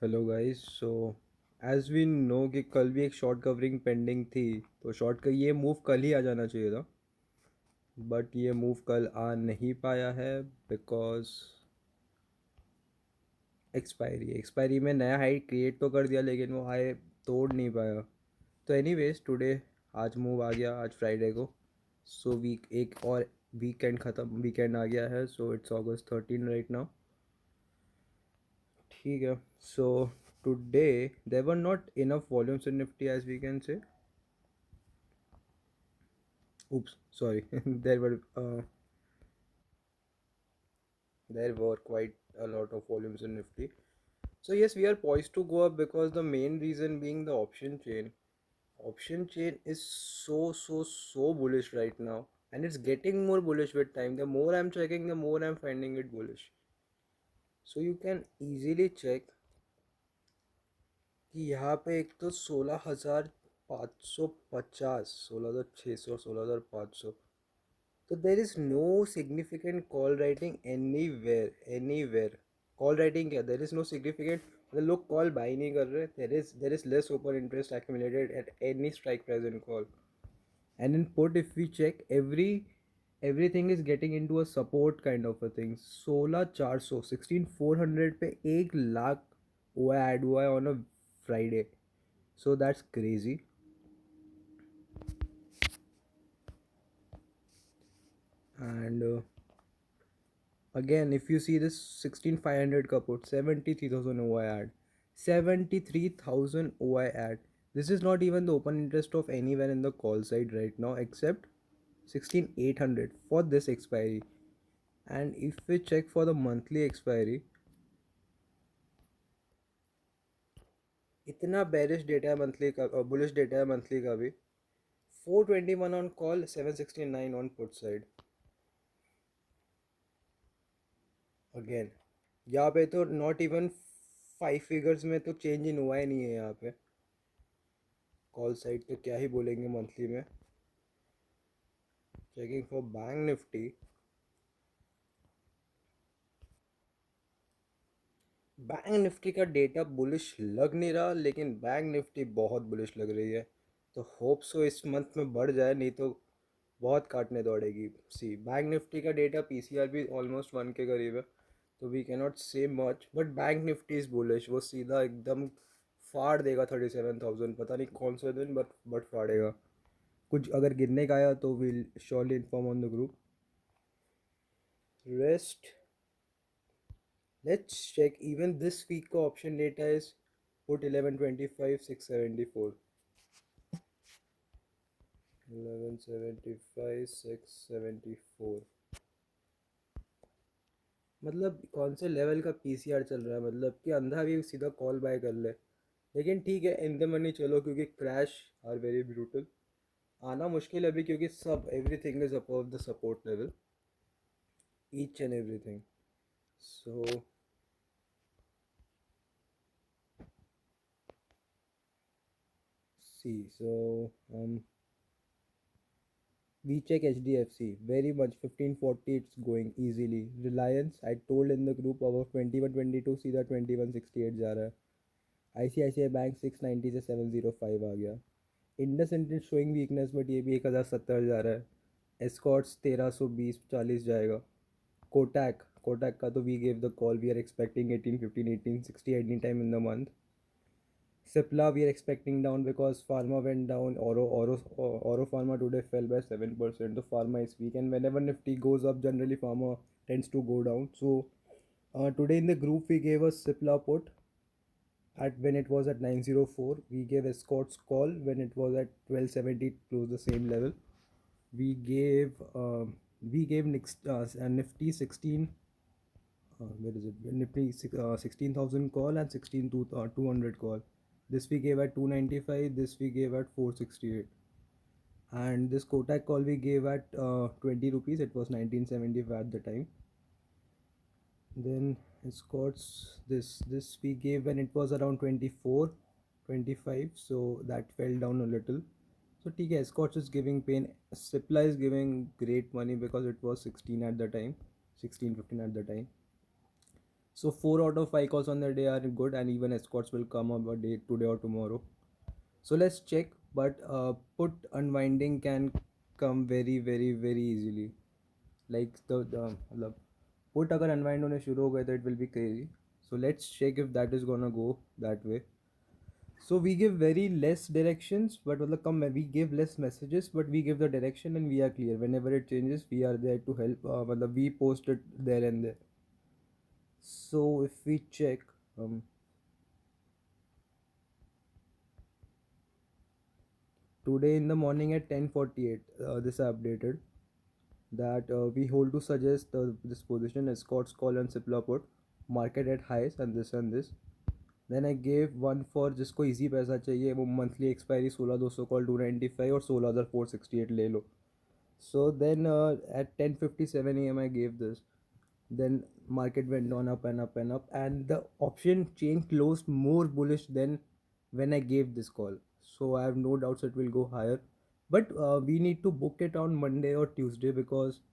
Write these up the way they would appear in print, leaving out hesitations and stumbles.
Hello guys. So as we know कि कल भी एक शॉर्ट कवरिंग पेंडिंग थी, तो शॉर्ट का ये मूव कल ही आ जाना चाहिए था। बट ये मूव कल आ नहीं पाया है बिकॉज एक्सपायरी में नया हाई क्रिएट तो कर दिया लेकिन वो हाई तोड़ नहीं पाया। तो एनीवेज टुडे आज मूव आ गया, आज फ्राइडे को। सो वीक एक और वीकेंड आ गया है। So it's August 13 right now. ठीक है। So today there were not enough volumes in Nifty as we can say. Oops, sorry. There were quite a lot of volumes in Nifty. So yes, we are poised to go up because the main reason being the option chain. Option chain is so bullish right now, and it's getting more bullish with time. The more I'm checking, the more I'm finding it bullish. So you can easily check कि यहाँ पे एक तो 16,550, 16,600, 16,500. So there is no significant call writing anywhere. Call writing क्या, there is no significant, मतलब लोग call by नहीं कर रहे. There is less open interest accumulated at any strike price in call. And in put, if we check, everything is getting into a support kind of a thing. 16,400, 16,400 पे 1 लाख हुआ add हुआ है on a Friday. So that's crazy. And again, if you see this 16,500 का put, 73,000 OI ad. 73,000 OI ad. This is not even the open interest of anywhere in the call side right now except 16,800 for this expiry. And if we check for the monthly expiry, इतना bearish data है monthly का, bullish data है monthly का भी. 421 on call, 769 on put side. Again यहाँ पे तो not even 5 figures में तो चेंज इन हुआ ही नहीं है यहाँ पे. कॉल साइड तो क्या ही बोलेंगे मंथली में. Checking for bank Nifty. Bank Nifty का डेटा बुलिश लग नहीं रहा लेकिन बैंक निफ्टी बहुत बुलिश लग रही है. तो होप सो इस मंथ में बढ़ जाए, नहीं तो बहुत काटने दौड़ेगी. सी बैंक निफ्टी का डेटा पीसीआर भी ऑलमोस्ट 1 के करीब है. तो वी कैन नॉट से much, but bank Nifty is bullish. वो सीधा एकदम फाड़ देगा 37,000. पता नहीं कौन सा दिन, बट फाड़ेगा. कुछ अगर गिरने का आया तो will surely inform on the group. Rest let's check. Even this week का option data is put 1125 674. 1175 674. मतलब कौन से लेवल का पीसीआर चल रहा है, मतलब कि अंधा भी सीधा कॉल बाय कर ले. लेकिन ठीक है, इन द मनी चलो, क्योंकि क्रैश आर वेरी ब्रूटल. आना मुश्किल है अभी क्योंकि सब everything is above the support level, each and everything. So see so we check HDFC very much 1540, it's going easily. Reliance, I told in the group about 2122 सीधा 2168 जा रहा है. ICICI बैंक 690 से 705 आ गया. IndusInd showing weakness but ये भी 1070 जा रहा है. एस्कॉर्ट्स 1320-40 जाएगा. कोटैक का तो we gave the call, we are expecting 1815 1860 any time in the month. Cipla we are expecting down because pharma went down. Oro pharma today fell by 7%. The pharma is weak, and whenever Nifty goes up, generally pharma tends to go down. So today in the group we gave a Cipla put at when it was at 904. We gave Escorts call when it was at 1270, close the same level. We gave Nifty 16. Where is it? Nifty 16,000 call and 200 call. This we gave at 295. This we gave at 468. And this Kotak call we gave at 20 rupees. It was 1975 at the time. Then Escorts, this we gave when it was around 24, 25. So that fell down a little. So TK Escorts is giving pain. Cipla is giving great money because it was 16 at the time, 16 15 at the time. So 4 out of 5 calls on the day are good, and even escorts will come up a day today or tomorrow. So let's check. But put unwinding can come very very very easily. Like the मतलब put अगर unwind होने शुरू हो गए तो it will be crazy. So let's check if that is gonna go that way. So we give very less directions, but मतलब कम we give less messages, but we give the direction and we are clear. Whenever it changes, we are there to help. मतलब we post it there and there. So if we check, um, today in the morning at 10:48, this I updated that we hold to suggest this position escorts call and Cipla put market at highs and this and this. Then I gave one for जिसको easy पैसा चाहिए वो monthly expiry 16 200 call 295 और 16,468 ले लो. So then at 10:57 a.m. I gave this. Then market went on up and up and up, and the option chain closed more bullish than when I gave this call. So I have no doubts it will go higher. But we need to book it on Monday or Tuesday because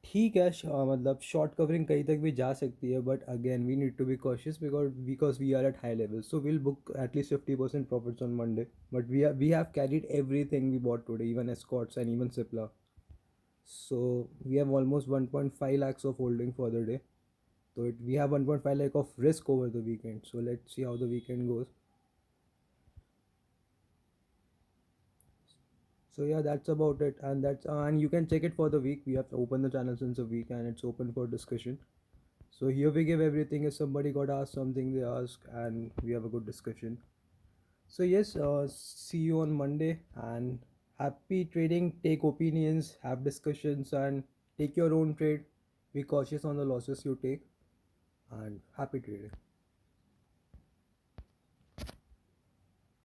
ठीक है मतलब short covering कहीं तक भी जा सकती है but again we need to be cautious because we are at high level so will book at least 50% profits on Monday but we have carried everything we bought today even Escorts and even Cipla so we have almost 1.5 lakhs of holding for the day so we have 1.5 lakh of risk over the weekend so let's see how the weekend goes. So yeah, that's about it, and that's and you can check it for the week. We have opened the channel since a week, and it's open for discussion. So here we give everything. If somebody got asked something, they ask, and we have a good discussion. So yes, see you on Monday, and happy trading. Take opinions, have discussions, and take your own trade. Be cautious on the losses you take, and happy trading.